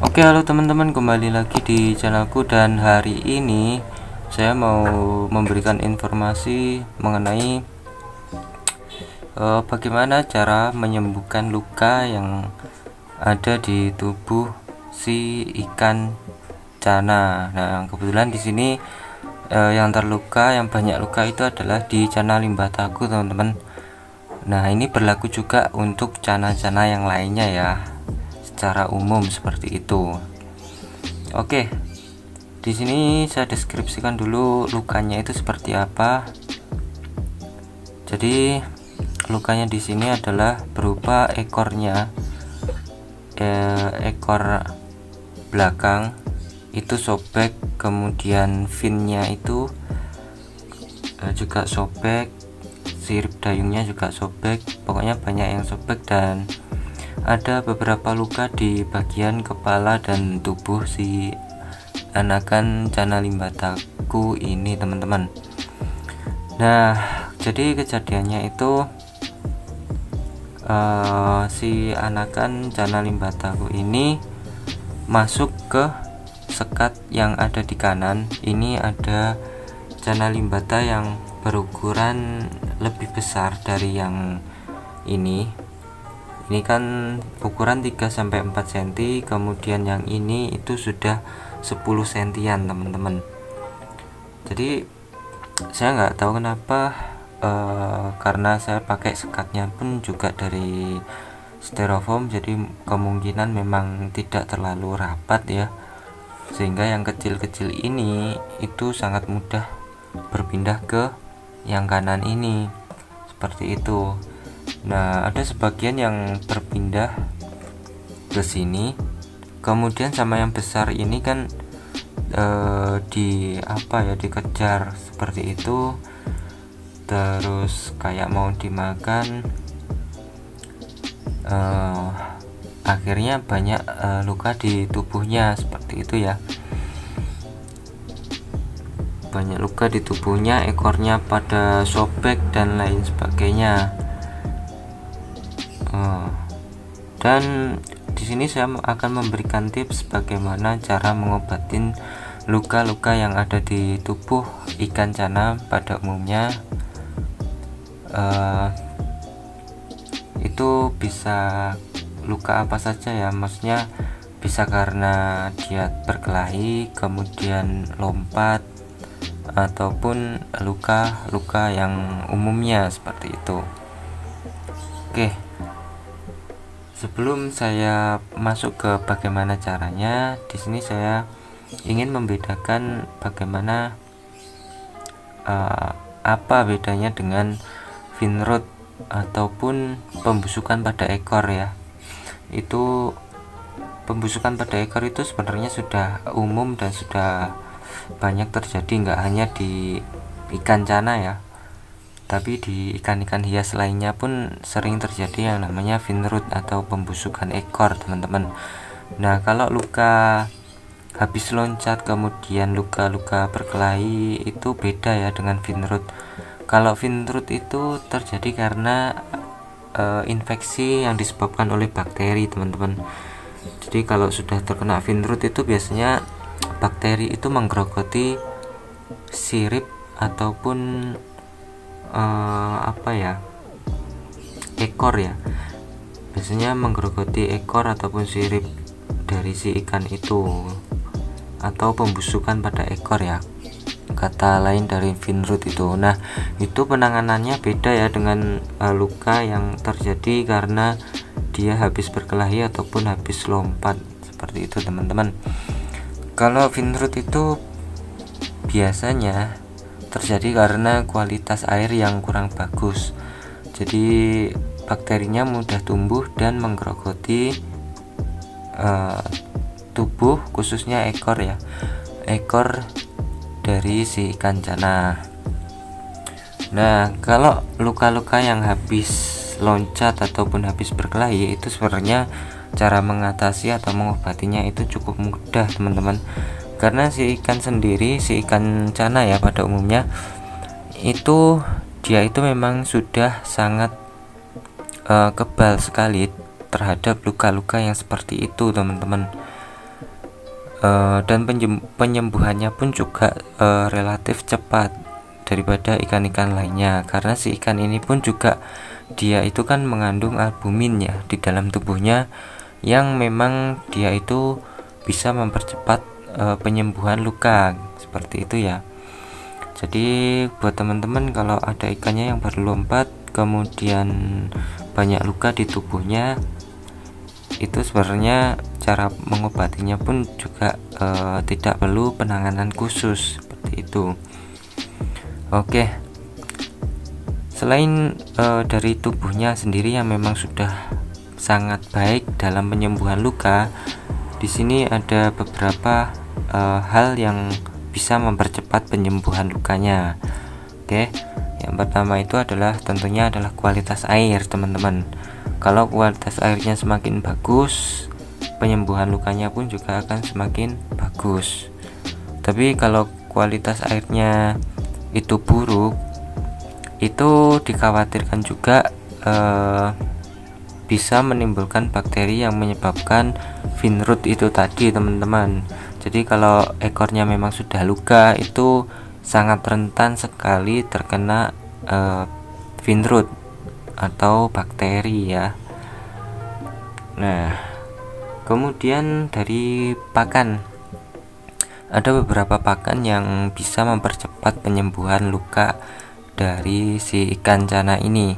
Oke, halo teman-teman, kembali lagi di channelku, dan hari ini saya mau memberikan informasi mengenai bagaimana cara menyembuhkan luka yang ada di tubuh si ikan cana. Nah, kebetulan di sini yang terluka, yang banyak luka itu adalah di cana limbataku, teman-teman. Nah, ini berlaku juga untuk cana-cana yang lainnya ya, secara umum seperti itu. Oke, di sini saya deskripsikan dulu lukanya itu seperti apa. Jadi lukanya di sini adalah berupa ekornya, ekor belakang itu sobek, kemudian finnya itu juga sobek, sirip dayungnya juga sobek, pokoknya banyak yang sobek, dan ada beberapa luka di bagian kepala dan tubuh si anakan cana limbataku ini, teman-teman. Nah, jadi kejadiannya itu si anakan cana limbataku ini masuk ke sekat yang ada di kanan. Ini ada cana limbata yang berukuran lebih besar dari yang ini. Ini kan ukuran 3-4 cm, kemudian yang ini itu sudah 10 cm, teman-teman. Jadi saya nggak tahu kenapa, karena saya pakai sekatnya pun juga dari styrofoam, jadi kemungkinan memang tidak terlalu rapat ya, sehingga yang kecil-kecil ini itu sangat mudah berpindah ke yang kanan ini, seperti itu. Nah, ada sebagian yang berpindah ke sini, kemudian sama yang besar ini kan dikejar seperti itu, terus kayak mau dimakan, akhirnya banyak luka di tubuhnya, seperti itu ya. Banyak luka di tubuhnya, ekornya pada sobek dan lain sebagainya. Dan di sini saya akan memberikan tips bagaimana cara mengobatin luka-luka yang ada di tubuh ikan cana pada umumnya. Itu bisa luka apa saja ya, maksudnya bisa karena dia berkelahi, kemudian lompat, ataupun luka-luka yang umumnya seperti itu. Oke, sebelum saya masuk ke bagaimana caranya, di sini saya ingin membedakan bagaimana apa bedanya dengan finrod ataupun pembusukan pada ekor ya. Itu pembusukan pada ekor itu sebenarnya sudah umum dan sudah banyak terjadi, nggak hanya di ikan cana ya, tapi di ikan-ikan hias lainnya pun sering terjadi yang namanya finrod atau pembusukan ekor, teman-teman. Nah, kalau luka habis loncat kemudian luka-luka berkelahi itu beda ya dengan finrod. Kalau finrod itu terjadi karena infeksi yang disebabkan oleh bakteri, teman-teman. Jadi kalau sudah terkena finrod itu biasanya bakteri itu menggerogoti sirip ataupun ekor ya, biasanya menggerogoti ekor ataupun sirip dari si ikan itu, atau pembusukan pada ekor ya, kata lain dari finrod itu. Nah, itu penanganannya beda ya dengan luka yang terjadi karena dia habis berkelahi ataupun habis lompat, seperti itu, teman-teman. Kalau finrod itu biasanya terjadi karena kualitas air yang kurang bagus, jadi bakterinya mudah tumbuh dan menggerogoti tubuh, khususnya ekor ya, ekor dari si ikan cana. Nah, kalau luka-luka yang habis loncat ataupun habis berkelahi itu sebenarnya cara mengatasi atau mengobatinya itu cukup mudah, teman-teman. Karena si ikan sendiri, si ikan cana ya pada umumnya itu dia itu memang sudah sangat kebal sekali terhadap luka-luka yang seperti itu, teman-teman. Dan penyembuhannya pun juga relatif cepat daripada ikan-ikan lainnya, karena si ikan ini pun juga dia itu kan mengandung albumin ya di dalam tubuhnya, yang memang dia itu bisa mempercepat penyembuhan luka seperti itu ya. Jadi buat teman-teman, kalau ada ikannya yang baru lompat kemudian banyak luka di tubuhnya, itu sebenarnya cara mengobatinya pun juga tidak perlu penanganan khusus seperti itu. Oke, selain dari tubuhnya sendiri yang memang sudah sangat baik dalam penyembuhan luka, di sini ada beberapa hal yang bisa mempercepat penyembuhan lukanya. Oke, yang pertama itu adalah tentunya adalah kualitas air, teman-teman. Kalau kualitas airnya semakin bagus, penyembuhan lukanya pun juga akan semakin bagus. Tapi kalau kualitas airnya itu buruk, itu dikhawatirkan juga bisa menimbulkan bakteri yang menyebabkan finrut itu tadi, teman-teman. Jadi kalau ekornya memang sudah luka, itu sangat rentan sekali terkena finrut atau bakteri ya. Nah, kemudian dari pakan, ada beberapa pakan yang bisa mempercepat penyembuhan luka dari si ikan cana ini.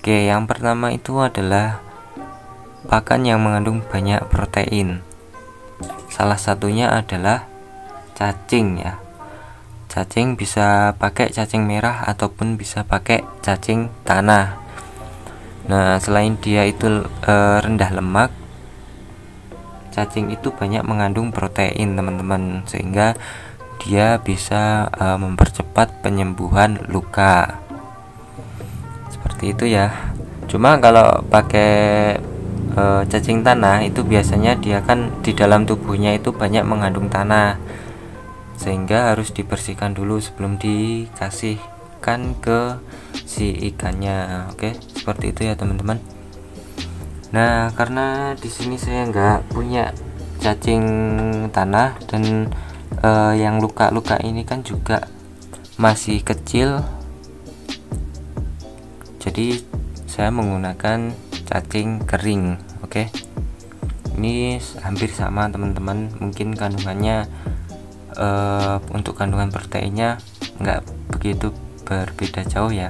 Oke, yang pertama itu adalah pakan yang mengandung banyak protein. Salah satunya adalah cacing ya. Cacing bisa pakai cacing merah ataupun bisa pakai cacing tanah. Nah, selain dia itu rendah lemak, cacing itu banyak mengandung protein, teman-teman, sehingga dia bisa mempercepat penyembuhan luka. Seperti itu ya. Cuma kalau pakai cacing tanah itu biasanya dia kan di dalam tubuhnya itu banyak mengandung tanah, sehingga harus dibersihkan dulu sebelum dikasihkan ke si ikannya. Oke, seperti itu ya, teman-teman. Nah, karena di sini saya nggak punya cacing tanah dan yang luka-luka ini kan juga masih kecil, jadi saya menggunakan cacing kering. Oke, ini hampir sama, teman-teman. Mungkin kandungannya untuk kandungan proteinnya nggak begitu berbeda jauh ya.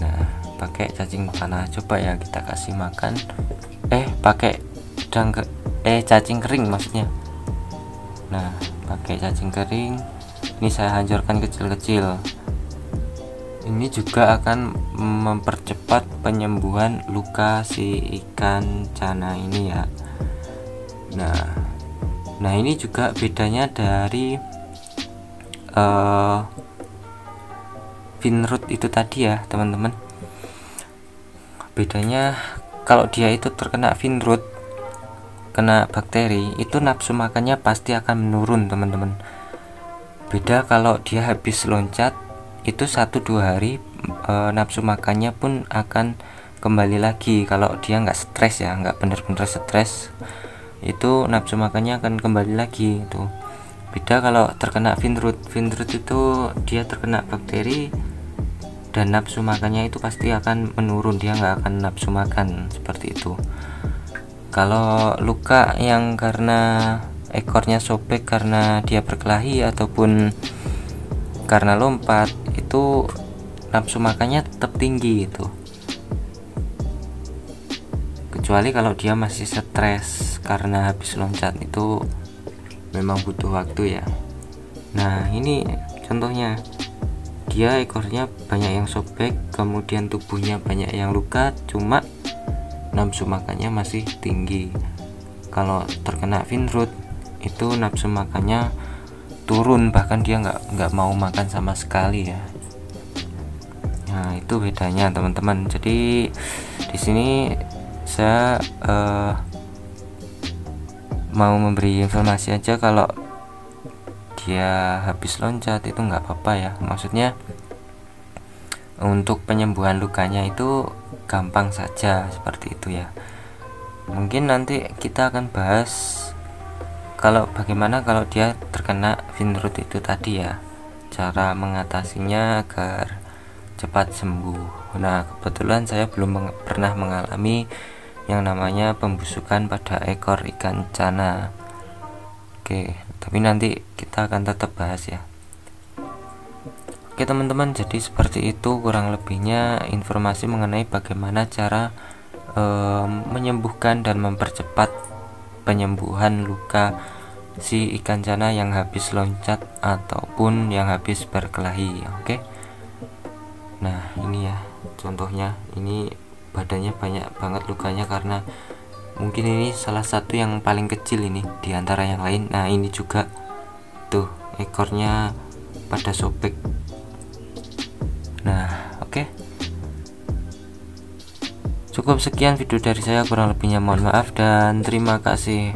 Nah, pakai cacing tanah, coba ya kita kasih makan. Pakai cacing kering maksudnya. Nah, pakai cacing kering ini saya hancurkan kecil-kecil. Ini juga akan mempercepat penyembuhan luka si ikan cana ini ya. Nah, ini juga bedanya dari finrut itu tadi ya, teman-teman. Bedanya kalau dia itu terkena finrut, kena bakteri, itu nafsu makannya pasti akan menurun, teman-teman. Beda kalau dia habis loncat, itu 1-2 hari nafsu makannya pun akan kembali lagi. Kalau dia nggak stres ya, nggak bener-bener stres, itu nafsu makannya akan kembali lagi. Itu beda kalau terkena finrut itu dia terkena bakteri dan nafsu makannya itu pasti akan menurun, dia nggak akan nafsu makan seperti itu. Kalau luka yang karena ekornya sobek karena dia berkelahi ataupun karena lompat, itu nafsu makannya tetap tinggi itu, kecuali kalau dia masih stres karena habis loncat, itu memang butuh waktu ya. Nah, ini contohnya, dia ekornya banyak yang sobek, kemudian tubuhnya banyak yang luka, cuma nafsu makannya masih tinggi. Kalau terkena finrut itu nafsu makannya turun, bahkan dia nggak mau makan sama sekali ya. Nah, itu bedanya, teman-teman. Jadi di sini saya mau memberi informasi aja, kalau dia habis loncat itu nggak apa-apa ya. Maksudnya untuk penyembuhan lukanya itu gampang saja seperti itu ya. Mungkin nanti kita akan bahas bagaimana kalau dia terkena Vinroot itu tadi ya, cara mengatasinya agar cepat sembuh. Nah, kebetulan saya belum pernah mengalami yang namanya pembusukan pada ekor ikan cana. Oke, tapi nanti kita akan tetap bahas ya. Oke teman-teman, jadi seperti itu kurang lebihnya informasi mengenai bagaimana cara menyembuhkan dan mempercepat penyembuhan luka si ikan cana yang habis loncat ataupun yang habis berkelahi. Oke. Nah, ini ya contohnya, ini badannya banyak banget lukanya karena mungkin ini salah satu yang paling kecil ini di antara yang lain. Nah, ini juga tuh ekornya pada sobek. Nah, oke. Cukup sekian video dari saya, kurang lebihnya mohon maaf dan terima kasih.